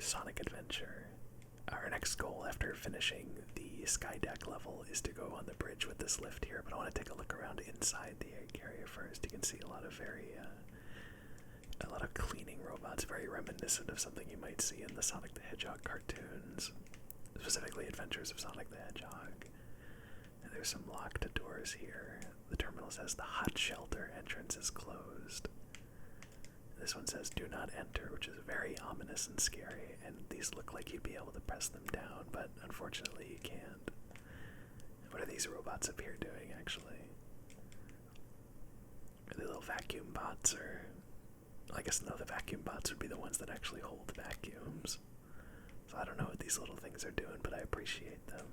Sonic Adventure. Our next goal after finishing the sky deck level is to go on the bridge with this lift here, but I want to take a look around inside the egg carrier first. You can see a lot of cleaning robots, very reminiscent of something you might see in the Sonic the Hedgehog cartoons, specifically Adventures of Sonic the Hedgehog. And there's some locked doors here. The terminal says the hot shelter entrance is closed. This one says do not enter, which is very ominous and scary, and these look like you'd be able to press them down, but unfortunately you can't. What are these robots up here doing, actually? Are they little vacuum bots, or... I guess no, the vacuum bots would be the ones that actually hold vacuums. So I don't know what these little things are doing, but I appreciate them.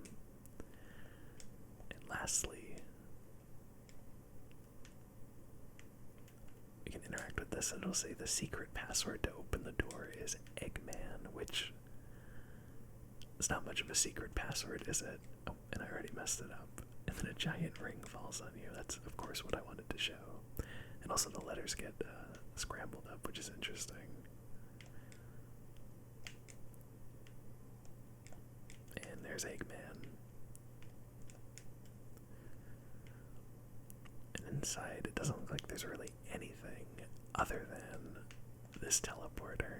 And lastly, we can interact with this and it'll say the secret password to open the door is Eggman, which is not much of a secret password, is it? Oh, and I already messed it up. And then a giant ring falls on you. That's, of course, what I wanted to show. And also the letters get scrambled up, which is interesting. And there's Eggman. And inside, it doesn't look like there's really anything other than this teleporter.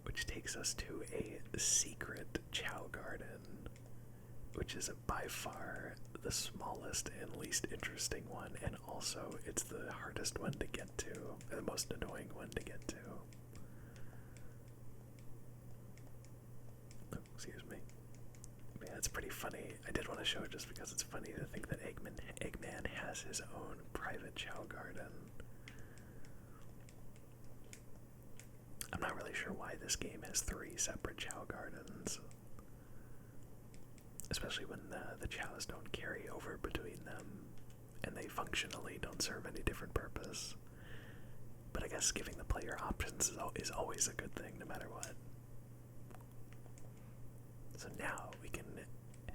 Which takes us to a secret Chao garden, which is by far the smallest and least interesting one, and also it's the hardest one to get to, or the most annoying one to get to. Oh, excuse me. Yeah, it's pretty funny. I did want to show it just because it's funny to think that Eggman has his own private Chao garden. I'm not really sure why this game has 3 separate Chao gardens, especially when the Chaos don't carry over between them, and they functionally don't serve any different purpose. But I guess giving the player options is always a good thing, no matter what. So now we can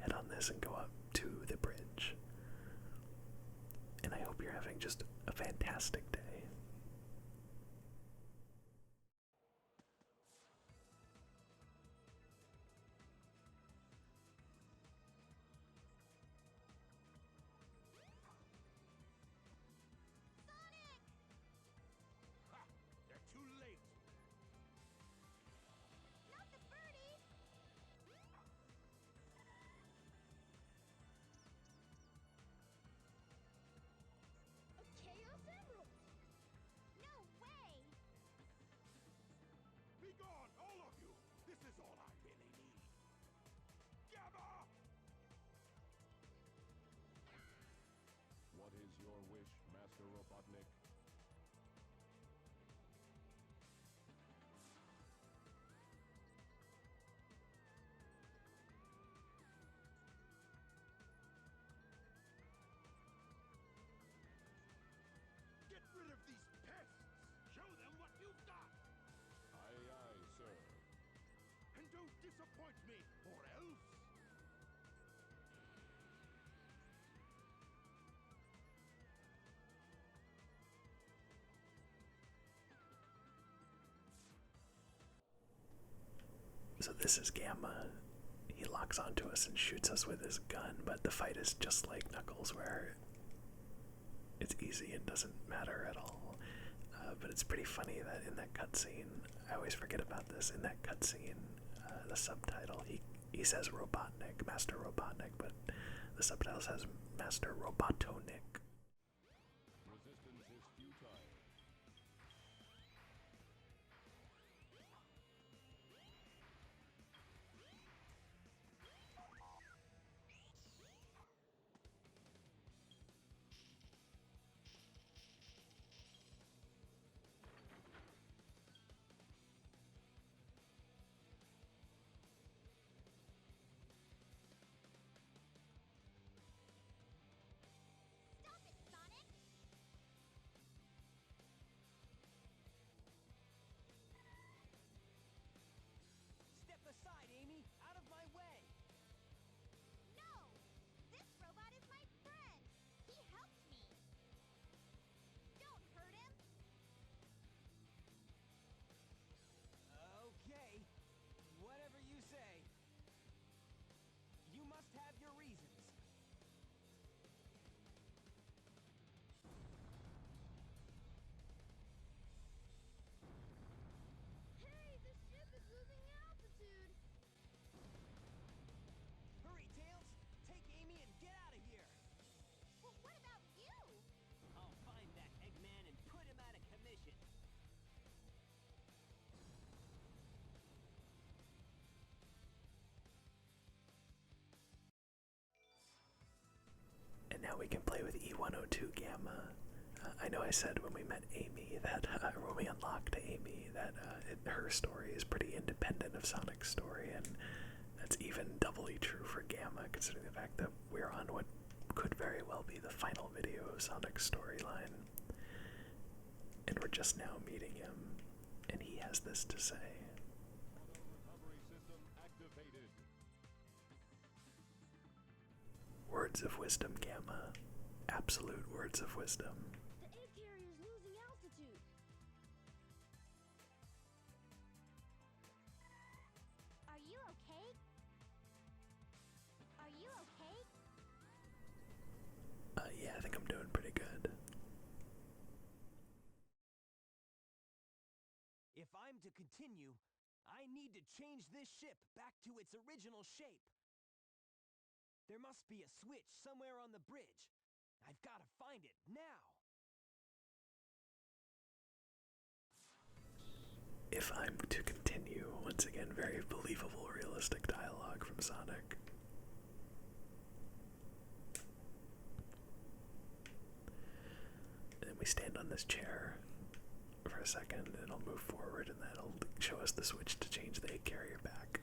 head on this and go up to the bridge. And I hope you're having just a fantastic day. What is your wish, Master Robotnik? Get rid of these pests! Show them what you've got! Aye, aye, sir. And don't disappoint me, or else... So this is Gamma. He locks onto us and shoots us with his gun, but the fight is just like Knuckles, where it's easy and doesn't matter at all. But it's pretty funny that in that cutscene, I always forget about this, in that cutscene, the subtitle, he says Robotnik, Master Robotnik, but the subtitle says Master Robotonic. Resistance is futile. Stop now we can play with E102 Gamma. I know I said when we met Amy that, or when we unlocked Amy, that her story is pretty independent of Sonic's story, and that's even doubly true for Gamma, considering the fact that we're on what could very well be the final video of Sonic's storyline. And we're just now meeting him, and he has this to say. Recovery system activated. Words of wisdom, Gamma. Absolute words of wisdom. The egg carrier's losing altitude. Are you okay? Are you okay? Yeah, I think I'm doing pretty good. If I'm to continue, I need to change this ship back to its original shape. There must be a switch somewhere on the bridge. I've got to find it now. If I'm to continue, once again, very believable, realistic dialogue from Sonic. And we stand on this chair for a second, and it'll move forward, and that'll show us the switch to change the egg carrier back.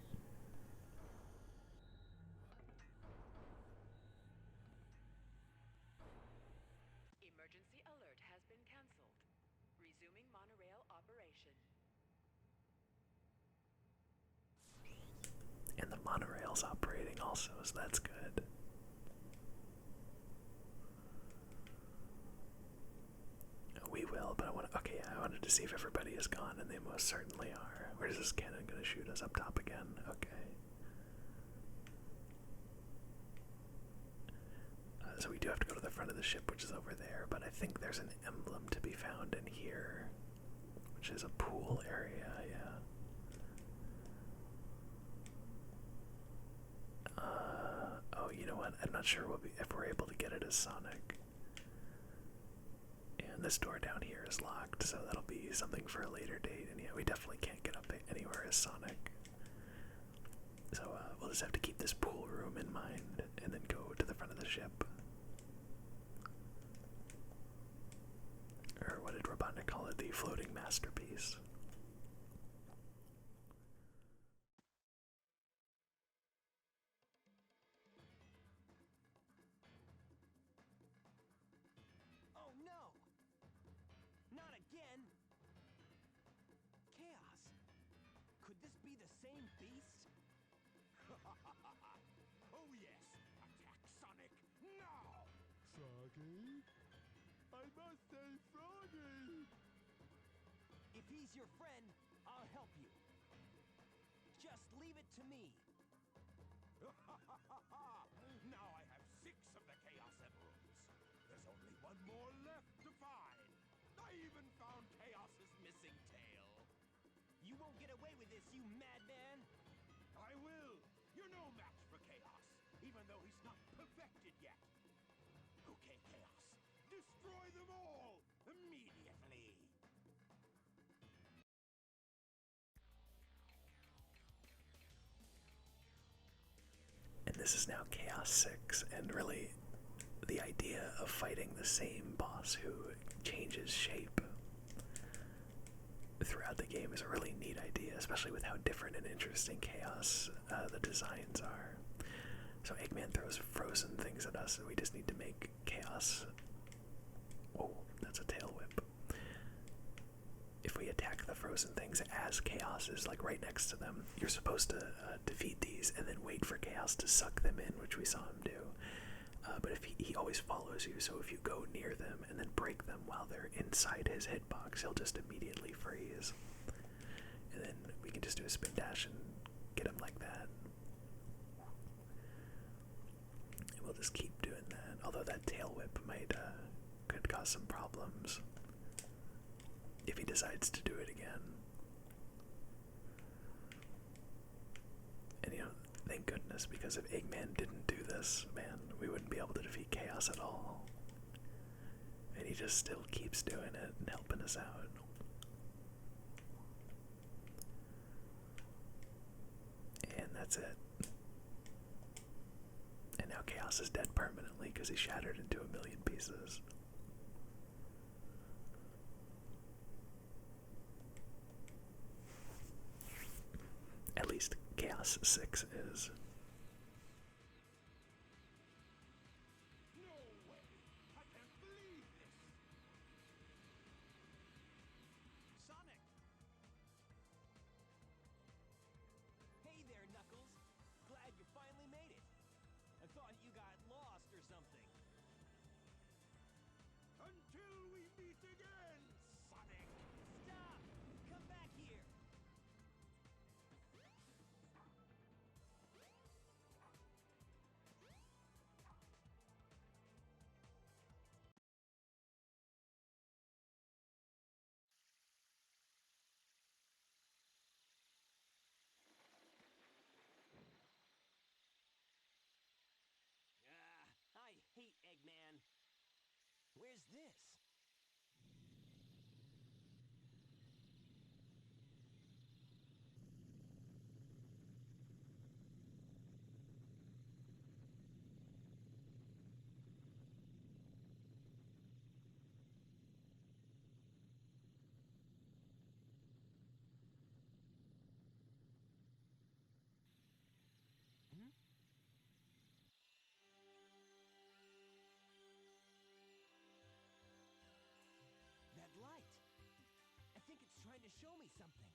Emergency alert has been cancelled. Resuming monorail operation. And the monorail's operating also, so that's good. We will, but I wanted to see if everybody is gone, and they most certainly are. Where is this cannon gonna shoot us? Up top again? Okay. So we do have to go to the front of the ship, which is over there, but I think there's an emblem to be found in here, which is a pool area, yeah. Oh, you know what? I'm not sure if we're able to get it as Sonic. And this door down here is locked, so that'll be something for a later date, and yeah, we definitely can't get up anywhere as Sonic. So we'll just have to keep this pool room in mind, and then go to the front of the ship. Or what did Robotnik call it? The floating masterpiece. Oh no! Not again! Chaos! Could this be the same beast? Oh yes! Attack Sonic now! Froggy? I must say Froggy! If he's your friend, I'll help you. Just leave it to me. Now I have 6 of the Chaos Emeralds. There's only one more left to find. I even found Chaos's missing tail. You won't get away with this, you madman! I will. You're no match for Chaos, even though he's not perfected yet. Okay, Chaos. Destroy them all immediately. And this is now Chaos 6, and really, the idea of fighting the same boss who changes shape throughout the game is a really neat idea, especially with how different and interesting Chaos the designs are. So Eggman throws frozen things at us, and we just need to make Chaos... Oh, that's a tail whip. If we attack the frozen things as Chaos is like right next to them, you're supposed to defeat these and then wait for Chaos to suck them in, which we saw him do. But if he always follows you, so if you go near them and then break them while they're inside his hitbox, he'll just immediately freeze. And then we can just do a spin dash and get him like that. And we'll just keep doing that, although that tail whip could cause some problems if he decides to do it again. And thank goodness, because if Eggman didn't do this, man, we wouldn't be able to defeat Chaos at all. And he just still keeps doing it and helping us out. And that's it. And now Chaos Chaos is dead permanently because he shattered into a million pieces. At least Chaos 6 is. No way! I can't believe this! Sonic! Hey there, Knuckles. Glad you finally made it. I thought you got lost or something. Until we meet again, Sonic! Stop! Come back here! I hate Eggman. Where's this? That light. I think it's trying to show me something.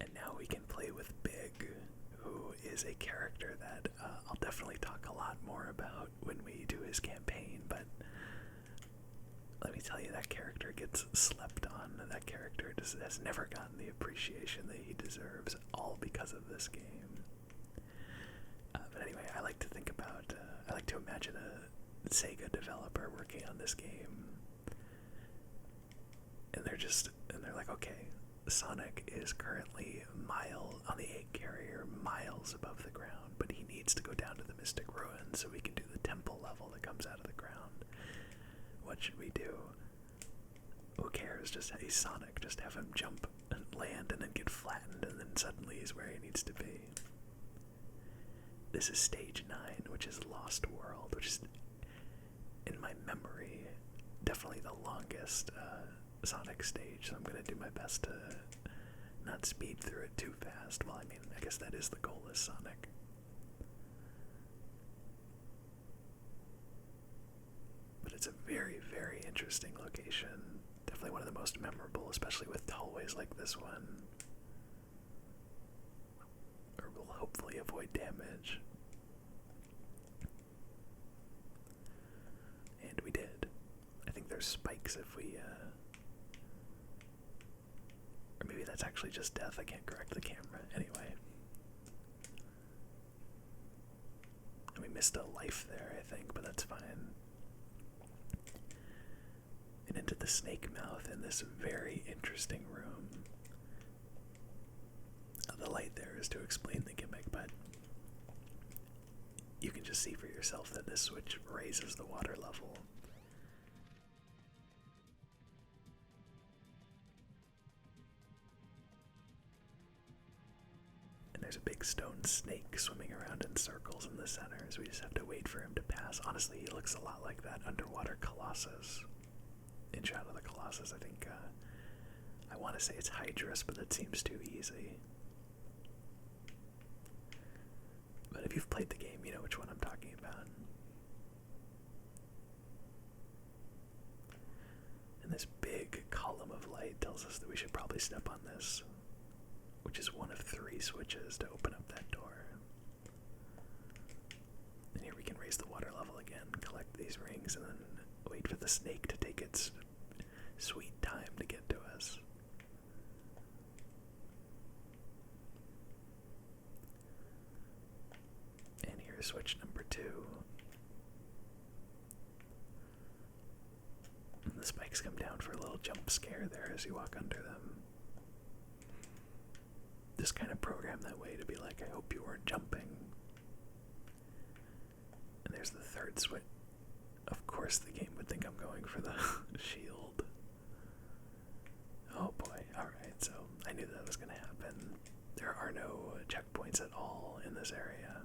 And now we can play with Big, who is a character that I'll definitely talk a lot more about when we do his campaign, but let me tell you, that character gets slept on. That character has never gotten the appreciation that he deserves, all because of this game. But anyway, I like to think about, I like to imagine a Sega developer working on this game, and they're like, okay, Sonic is currently on the egg carrier, miles above the ground, but he needs to go down to the Mystic Ruins so we can do the temple level that comes out of the ground. What should we do? Who cares? Just he's Sonic. Just have him jump and land and then get flattened, and then suddenly he's where he needs to be. This is stage 9, which is Lost World, which is, in my memory, definitely the longest Sonic stage, so I'm going to do my best to not speed through it too fast. Well, I mean, I guess that is the goal as Sonic. But it's a very, very interesting location. Definitely one of the most memorable, especially with hallways like this one. Or will hopefully avoid damage. And we did. I think there's spikes if we, or maybe that's actually just death. I can't correct the camera. Anyway. And we missed a life there, I think, but that's fine. And into the snake mouth in this very interesting room. The light there is to explain the gimmick, but you can just see for yourself that this switch raises the water level. And there's a big stone snake swimming around in circles in the center, so we just have to wait for him to pass. Honestly, he looks a lot like that underwater Colossus in Shadow of the Colossus. I think, I want to say it's Hydrus, but that seems too easy. But if you've played the game, you know which one I'm talking about. And this big column of light tells us that we should probably step on this, which is one of 3 switches to open up that door. And here we can raise the water level again, collect these rings, and then wait for the snake to take its sweet time to get to us. And here's switch number 2. And the spikes come down for a little jump scare there as you walk under them. Just kind of programmed that way to be like, I hope you weren't jumping. And there's the third switch. Of course the game would think I'm going for the shield. Oh boy, alright, so I knew that was gonna happen. There are no checkpoints at all in this area,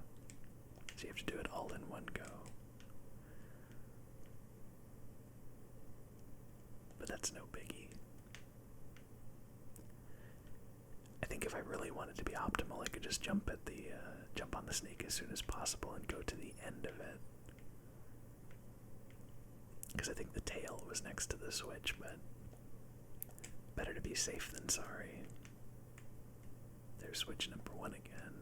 so you have to do it all in one go. But that's no biggie. I think if I really wanted to be optimal, I could just jump on the snake as soon as possible and go to the end of it. Because I think the tail was next to the switch, but better to be safe than sorry. There's switch number 1 again.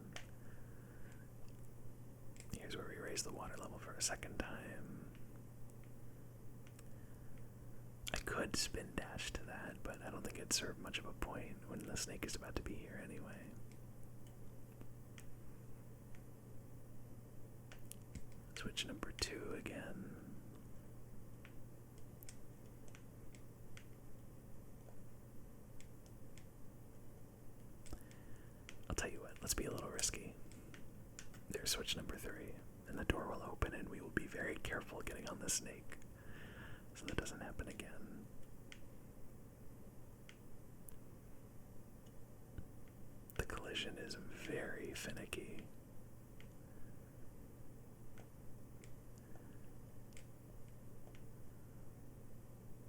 Here's where we raise the water level for a second time. I could spin dash to that, but I don't think it'd serve much of a point when the snake is about to be here anyway. Switch number 2 again. I'll tell you what, let's be a little risky. There's switch number 3, and the door will open and we will be very careful getting on the snake so that doesn't happen again. The collision is very finicky.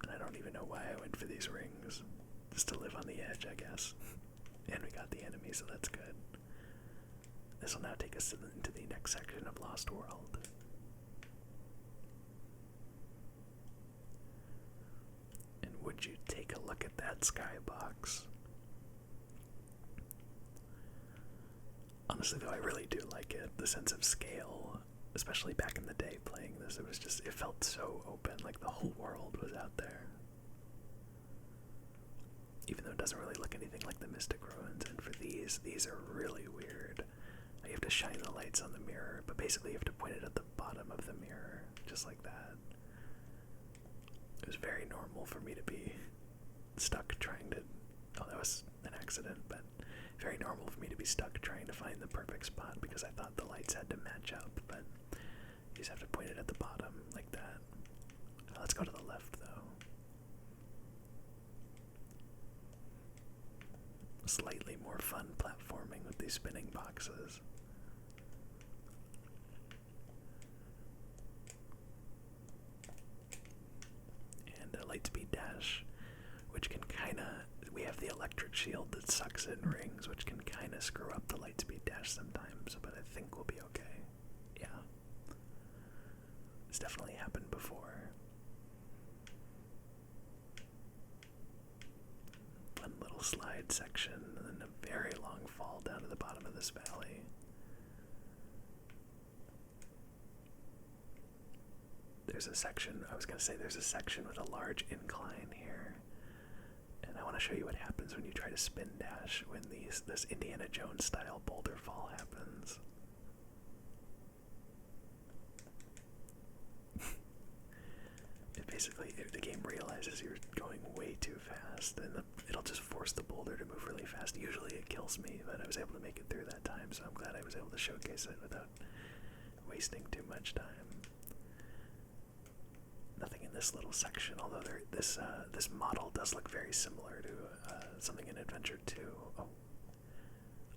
And I don't even know why I went for these rings. Just to live on the edge, I guess. And we got the enemy, so that's good. This will now take us into the next section of Lost World. And would you take a look at that skybox? Honestly though, I really do like it. The sense of scale, especially back in the day playing this, it felt so open, like the whole world was out there. Even though it doesn't really look anything like the Mystic Ruins, and for these are really weird. You have to shine the lights on the mirror, but basically you have to point it at the bottom of the mirror, just like that. It was very normal for me to be stuck trying to... Oh, that was an accident, but very normal for me to be stuck trying to find the perfect spot because I thought the lights had to match up, but you just have to point it at the bottom, like that. Let's go to the left, though. Slightly more fun platforming with these spinning boxes. And a lightspeed dash, which can kinda... We have the electric shield that sucks in rings, which can kinda screw up the lightspeed dash sometimes, but I think we'll be okay. Yeah. It's definitely happened before. Fun little slide section, and then a very long fall down to the bottom of this valley. There's a section with a large incline here. And I want to show you what happens when you try to spin dash when this Indiana Jones style boulder fall happens. The game realizes you're going way too fast, and it'll just force the boulder to move really fast. Usually it kills me, but I was able to make it through that time, so I'm glad I was able to showcase it without wasting too much time. Nothing in this little section, although this model does look very similar to something in Adventure 2. Oh,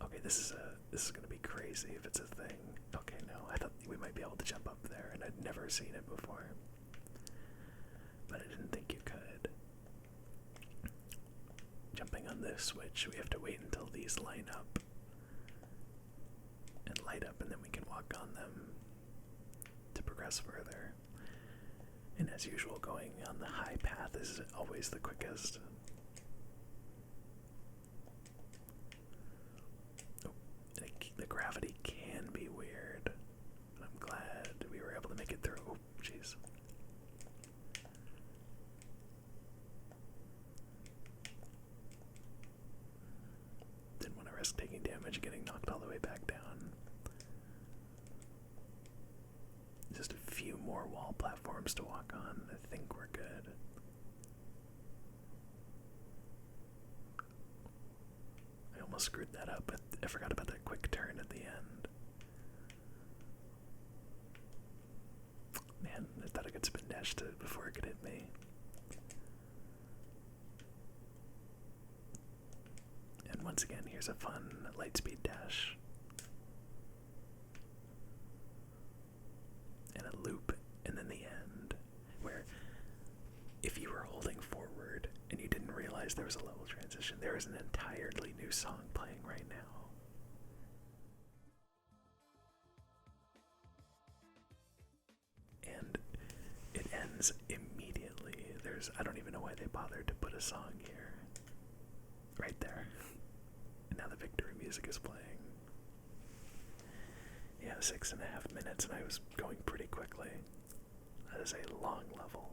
okay, this is gonna be crazy if it's a thing. Okay, no, I thought we might be able to jump up there, and I'd never seen it before. But I didn't think you could. Jumping on this switch, we have to wait until these line up and light up, and then we can walk on them to progress further. And as usual, going on the high path is always the quickest. Oh, the gravity can be weird, but I'm glad we were able to make it through. Oh, jeez. Didn't want to risk taking damage and getting knocked all the way back down. Just a few more wall platforms to walk on. I think we're good. I almost screwed that up, but I forgot about that quick turn at the end. Man, I thought I could spin dash before it could hit me. And once again, here's a fun lightspeed dash. And a loop, and then the end, where if you were holding forward and you didn't realize there was a level transition, there is an entirely new song playing right now. And it ends immediately. I don't even know why they bothered to put a song here. Right there. And now the victory music is playing. Yeah, 6.5 minutes, and I was going pretty quickly. That is a long level.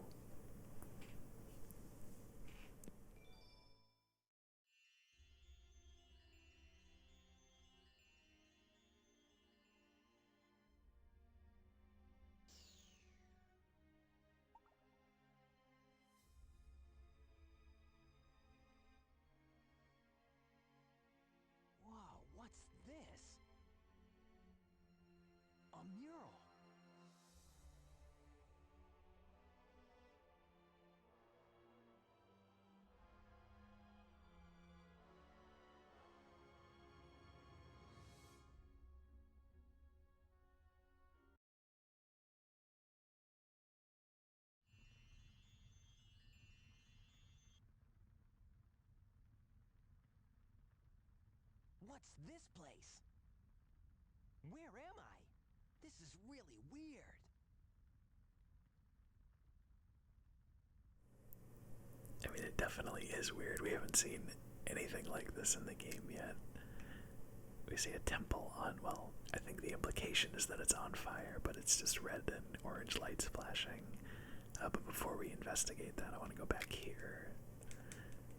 Whoa, what's this? A mural. What's this place? Where am I? This is really weird. I mean, it definitely is weird. We haven't seen anything like this in the game yet. We see a temple on, well, I think the implication is that it's on fire, but it's just red and orange lights flashing. But before we investigate that, I want to go back here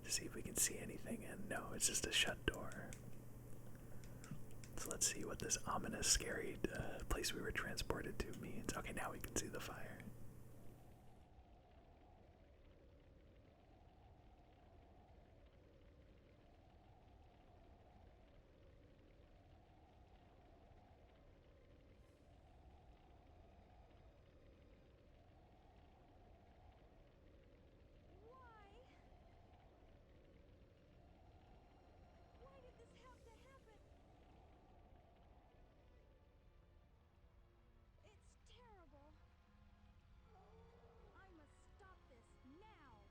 to see if we can see anything, and no, it's just a shut door. So let's see what this ominous, scary place we were transported to means. Okay, now we can see the fire. Why did this have to happen? It's terrible. I must stop this now.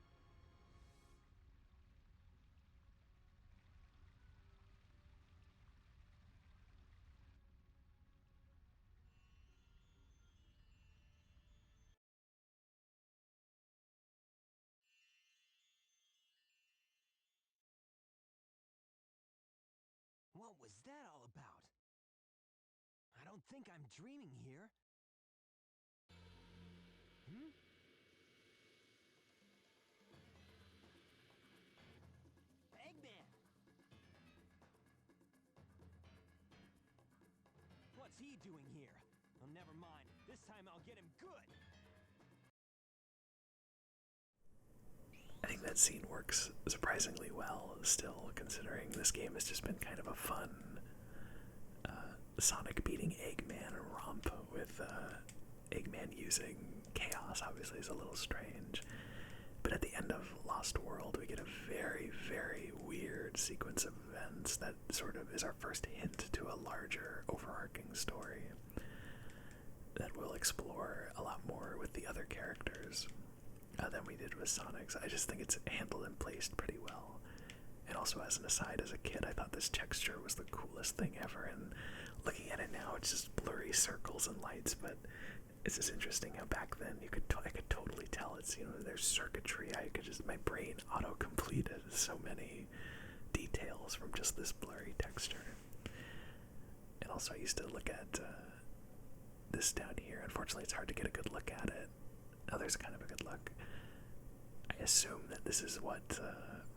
What was that all about? I don't think I'm dreaming here. Hmm? Eggman! What's he doing here? Oh, never mind. This time I'll get him good. I think that scene works surprisingly well, still, considering this game has just been kind of a fun Sonic beating Eggman romp with Eggman using chaos. Obviously is a little strange. But at the end of Lost World, we get a very, very weird sequence of events that sort of is our first hint to a larger, overarching story that we'll explore a lot more with the other characters than we did with Sonic's. I just think it's handled and placed pretty well. And also, as an aside, as a kid, I thought this texture was the coolest thing ever, and looking at it now, it's just blurry circles and lights, but it's just interesting how back then I could totally tell it's, there's circuitry. My brain auto-completed so many details from just this blurry texture. And also, I used to look at this down here. Unfortunately, it's hard to get a good look at it. Now there's kind of a good look. I assume that this is what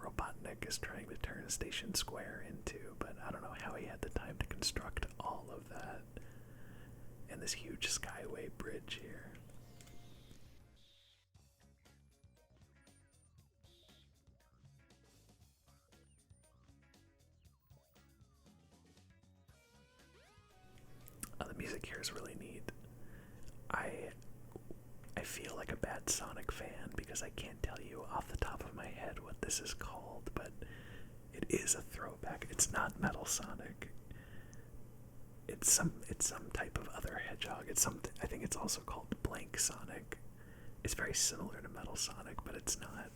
Robotnik is trying to turn Station Square into, but I don't know how he had the time to construct all of that. And this huge Skyway bridge here. The music here is really neat. I feel like a bad Sonic fan because I can't tell you off the top of my head what this is called, but it is a throwback. It's not Metal Sonic. It's some type of other hedgehog. It's something. I think it's also called Blank Sonic. It's very similar to Metal Sonic, but it's not.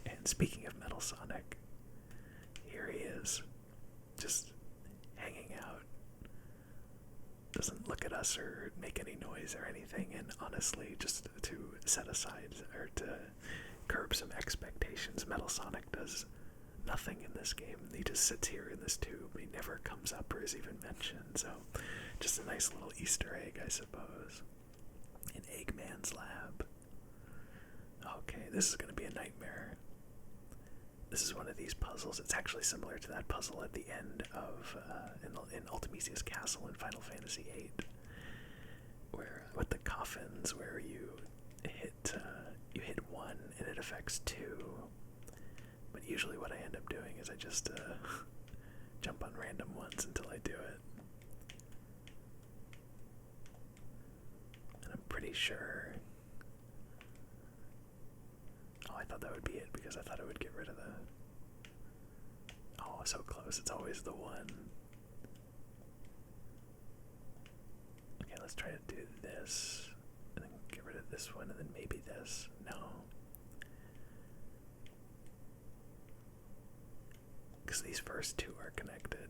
And speaking of Metal Sonic, here he is, just hanging out. Doesn't look at us or make any noise or anything, and honestly, just to set aside or to curb some expectations, Metal Sonic does nothing in this game. He just sits here in this tube. He never comes up or is even mentioned, so just a nice little Easter egg, I suppose. In Eggman's lab. Okay, this is going to be a nightmare. This is one of these puzzles. It's actually similar to that puzzle at the end of in Ultimisia's castle in Final Fantasy VIII, where with the coffins, where you hit one and it affects two. But usually, what I end up doing is I just jump on random ones until I do it, and I'm pretty sure. Oh, I thought that would be it because I thought it would get rid of the. Oh, so close. It's always the one. Okay, let's try to do this. And then get rid of this one and then maybe this. No. Because these first two are connected.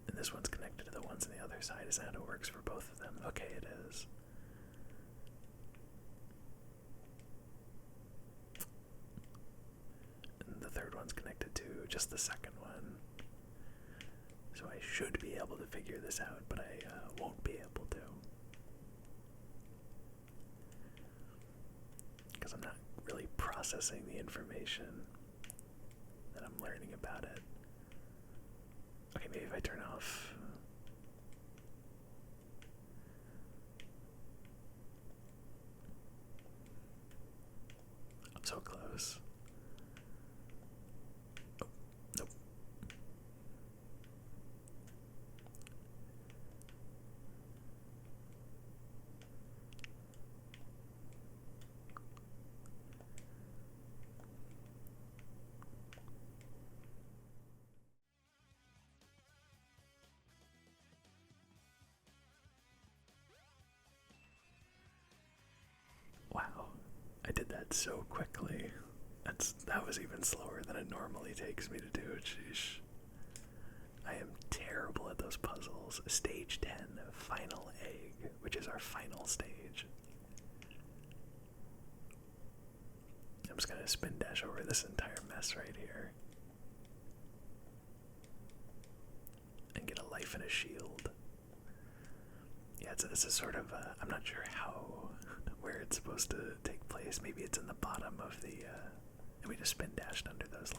And this one's connected to the ones on the other side. Is that how it works for both of them? Okay, it is. The third one's connected to just the second one. So I should be able to figure this out, but I won't be able to. Because I'm not really processing the information that I'm learning about it. Okay, maybe if I turn off. I'm so close. Nope. Wow, I did that so quickly. That was even slower than it normally takes me to do. Sheesh. I am terrible at those puzzles. Stage 10, Final Egg, which is our final stage. I'm just gonna spin dash over this entire mess right here. And get a life and a shield. Yeah, it's a sort of, I'm not sure where it's supposed to take place. Maybe it's in the bottom of the, and we just spin dashed under those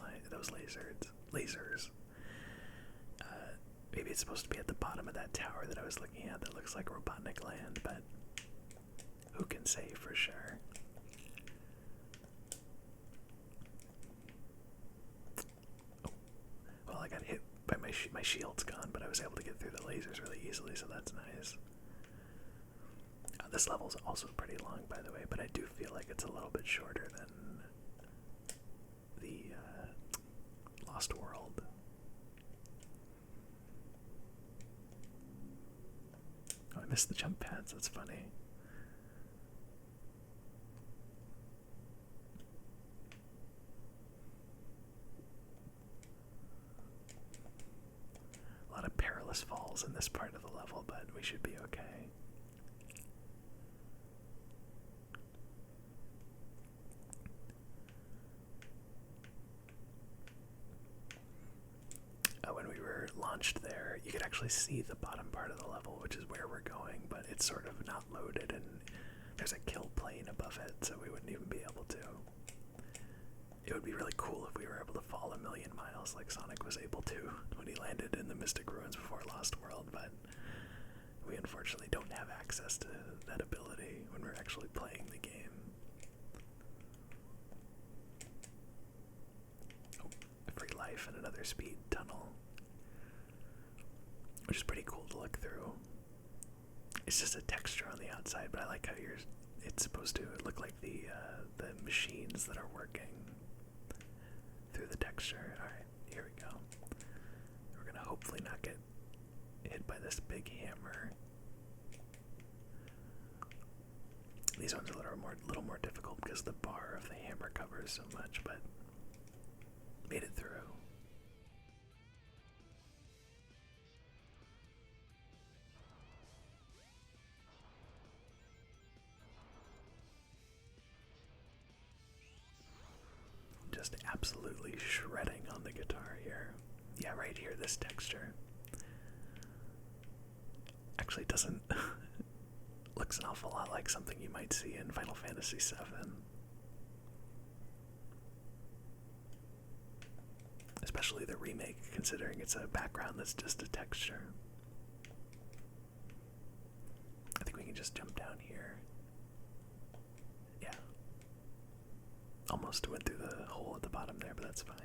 lasers. Maybe it's supposed to be at the bottom of that tower that I was looking at that looks like Robotnik Land, but who can say for sure? Oh. Well, I got hit by my shield's gone, but I was able to get through the lasers really easily, so that's nice. This level's also pretty long, by the way, but I do feel like it's a little bit shorter than the Lost World. Oh, I missed the jump pads, that's funny. A lot of perilous falls in this part of the level, but we should be okay. When we were launched there, you could actually see the bottom part of the level, which is where we're going, but it's sort of not loaded, and there's a kill plane above it, so we wouldn't even be able to. It would be really cool if we were able to fall 1,000,000 miles like Sonic was able to when he landed in the Mystic Ruins before Lost World, but we unfortunately don't have access to that ability when we're actually playing the game. Oh, free life and another speed tunnel, which is pretty cool to look through. It's just a texture on the outside, but I like how it's supposed to look like the machines that are working through the texture. Alright, here we go. We're gonna hopefully not get hit by this big hammer. These ones are a little more difficult because the bar of the hammer covers so much, but made it through. Just absolutely shredding on the guitar here. Yeah, right here, this texture. Actually doesn't looks an awful lot like something you might see in Final Fantasy VII. Especially the remake, considering it's a background that's just a texture. I think we can just jump down here. Yeah. Almost went through the hole at the bottom there, but that's fine.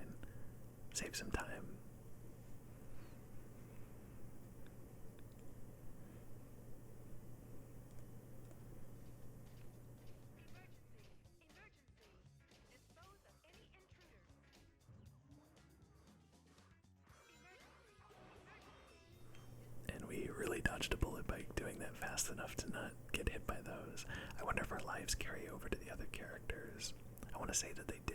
Save some time. And we really dodged a bullet by doing that fast enough to not get hit by those. I wonder if our lives carry over to the other characters. I want to say that they do.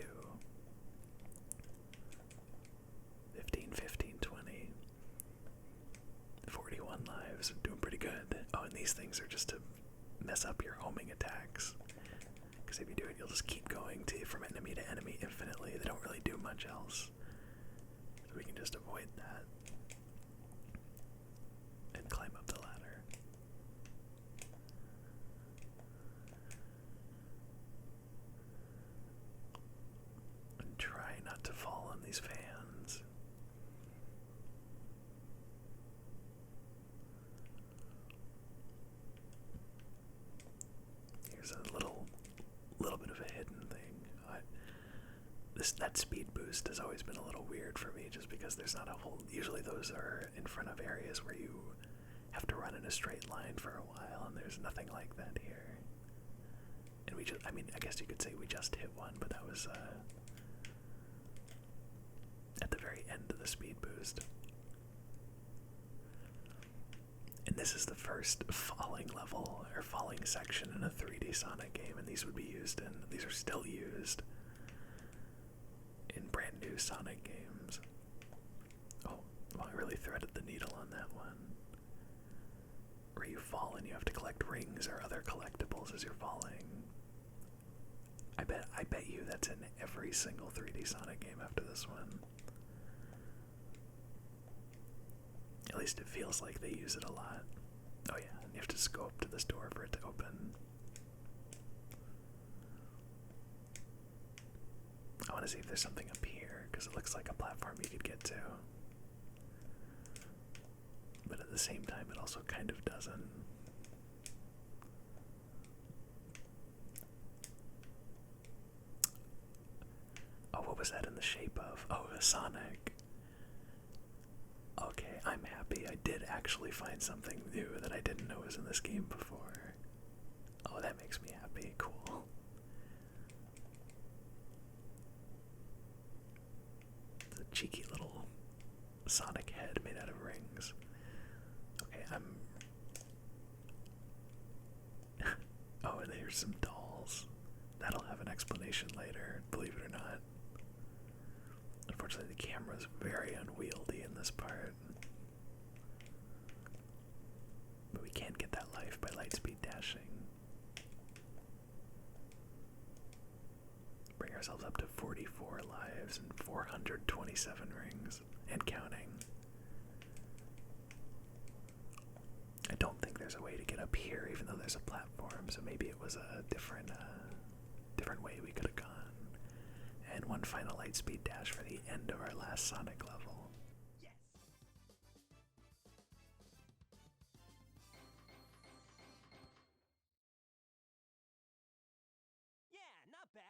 15, 15, 20. 41 lives. Doing pretty good. Oh, and these things are just to mess up your homing attacks. Because if you do it, you'll just keep going from enemy to enemy infinitely. They don't really do much else. So we can just avoid that. And climb up the ladder. And try not to fall on these fans. Here's a little bit of a hidden thing. That speed boost has always been a little weird for me, just because there's not a whole. Usually those are in front of areas where you have to run in a straight line for a while, and there's nothing like that here. And we just, I mean, I guess you could say we just hit one, but that was at the very end of the speed boost. And this is the first falling level, or falling section in a 3D Sonic game, and these would be used in, these are still used in brand new Sonic games. Oh, well, I really threaded the needle on that one. Where you fall and you have to collect rings or other collectibles as you're falling. I bet you that's in every single 3D Sonic game after this one. At least it feels like they use it a lot. Oh yeah, and you have to just go up to this door for it to open. I want to see if there's something up here, because it looks like a platform you could get to. But at the same time, it also kind of doesn't. Oh, what was that in the shape of? Oh, a Sonic. Okay, I'm happy. I did actually find something new that I didn't know was in this game before. Oh, that makes me happy. Cool. It's a cheeky little Sonic head made out of rings. Okay, Oh, and there's some dolls. That'll have an explanation later, believe it or not. Unfortunately, the camera's very unwieldy in this part. But we can get that life by lightspeed dashing. Bring ourselves up to 44 lives and 427 rings, and counting. I don't think there's a way to get up here, even though there's a platform, so maybe it was a different way we could have gone. And one final lightspeed dash for the end of our last Sonic level. Yes! Yeah, not bad.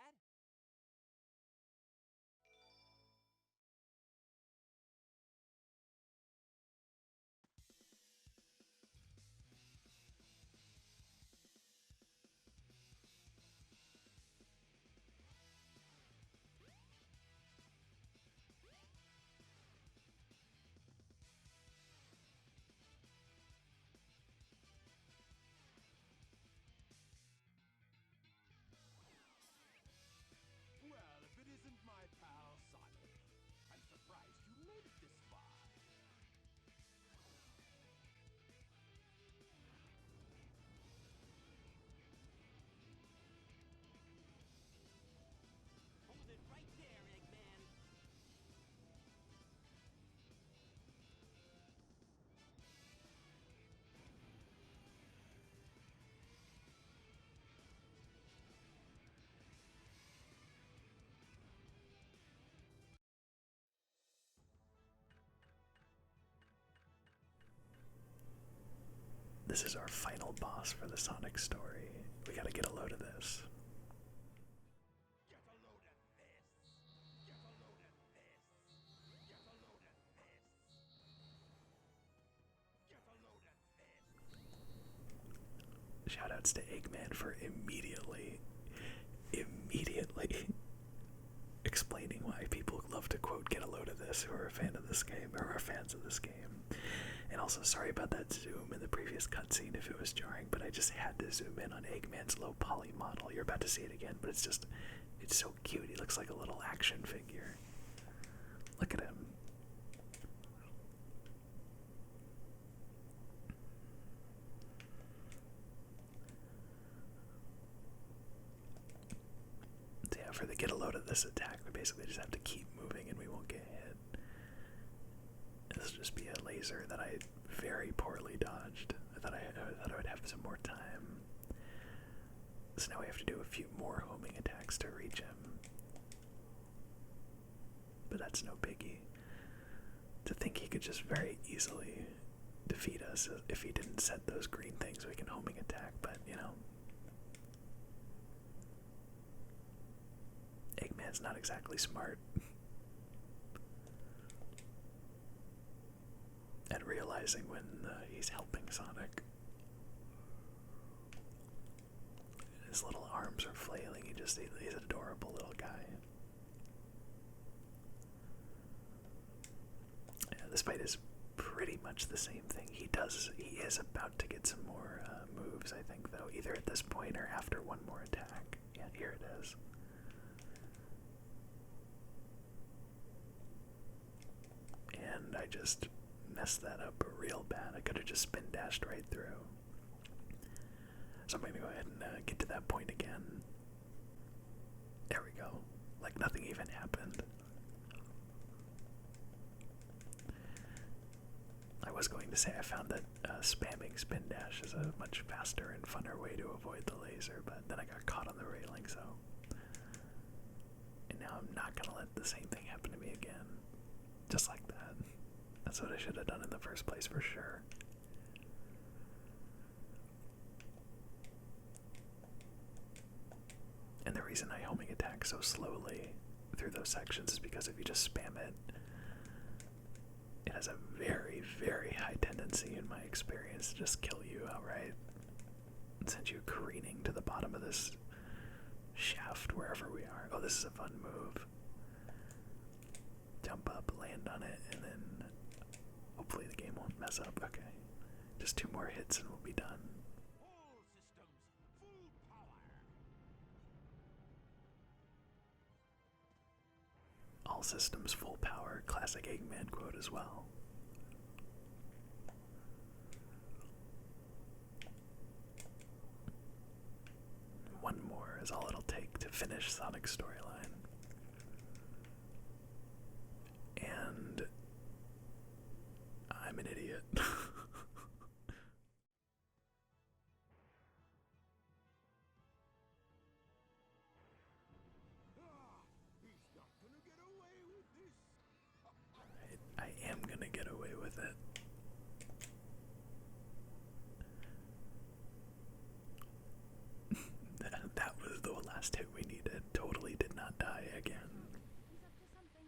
this is our final boss for the Sonic story. We gotta get a load of this. Get a load of this. Get a load of this. Get a load of this. Get a load of this. Shoutouts to Eggman for immediately explaining why people love to quote "get a load of this" who are a fan of this game or are fans of this game. And also, sorry about that zoom in the previous cutscene if it was jarring, but I just had to zoom in on Eggman's low poly model. You're about to see it again, but it's so cute. He looks like a little action figure. Look at him. So yeah, for the get a load of this attack, we basically just have to keep moving and we won't get hit. This will just be a laser that I very poorly dodged. I thought I would have some more time. So now we have to do a few more homing attacks to reach him. But that's no biggie. To think he could just very easily defeat us if he didn't set those green things we can homing attack, but you know. Eggman's not exactly smart. At realizing when he's helping Sonic. His little arms are flailing, he's an adorable little guy. Yeah, this fight is pretty much the same thing. He is about to get some more moves, I think, though, either at this point or after one more attack. Yeah, here it is. And I just messed that up real bad. I could have just spin dashed right through. So I'm going to go ahead and get to that point again. There we go. Like nothing even happened. I was going to say I found that spamming spin dash is a much faster and funner way to avoid the laser, but then I got caught on the railing, so. And now I'm not going to let the same thing happen to me again. Just like that. That's what I should have done in the first place for sure. And the reason I homing attack so slowly through those sections is because if you just spam it, it has a very, very high tendency in my experience to just kill you outright and send you careening to the bottom of this shaft wherever we are. Oh, this is a fun move. Jump up, land on it, and then hopefully the game won't mess up. Okay. Just 2 more hits and we'll be done. All systems, full power. All systems full power. Classic Eggman quote as well. One more is all it'll take to finish Sonic's storyline. And I'm an idiot. He's not gonna get away with this. I am gonna get away with it. That was the last hit we needed. Totally did not die again. He's up to something.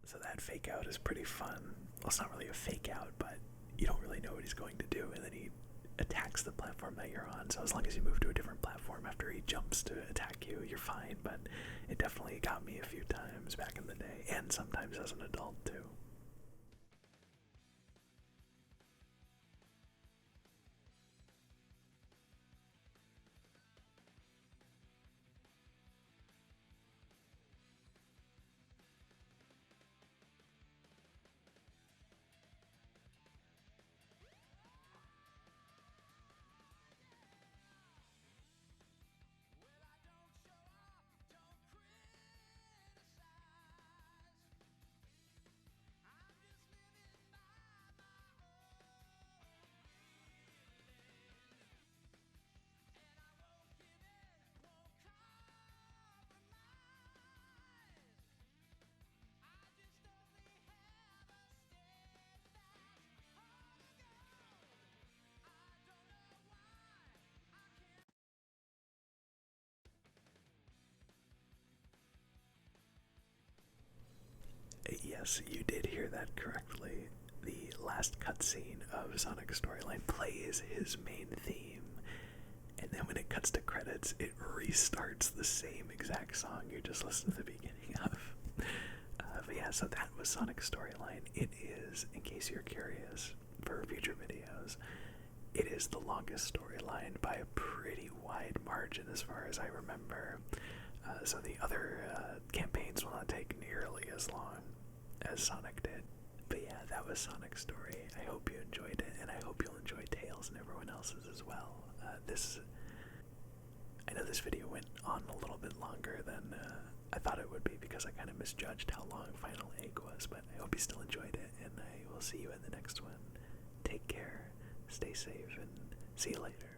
So that fake out is pretty fun. Well, it's not really a fake out, but you don't really know what he's going to do, and then he attacks the platform that you're on. So as long as you move to a different platform after he jumps to attack you, you're fine. But it definitely got me a few times back in the day, and sometimes as an adult too. Yes, you did hear that correctly. The last cutscene of Sonic's storyline plays his main theme, and then when it cuts to credits, it restarts the same exact song you just listened to the beginning of. But yeah, so that was Sonic's storyline. It is, in case you're curious, for future videos, it is the longest storyline by a pretty wide margin as far as I remember. So the other campaigns will not take nearly as long as Sonic did. But yeah, that was Sonic's story. I hope you enjoyed it, and I hope you'll enjoy Tails and everyone else's as well. I know this video went on a little bit longer than I thought it would be because I kind of misjudged how long Final Egg was, but I hope you still enjoyed it, and I will see you in the next one. Take care, stay safe, and see you later.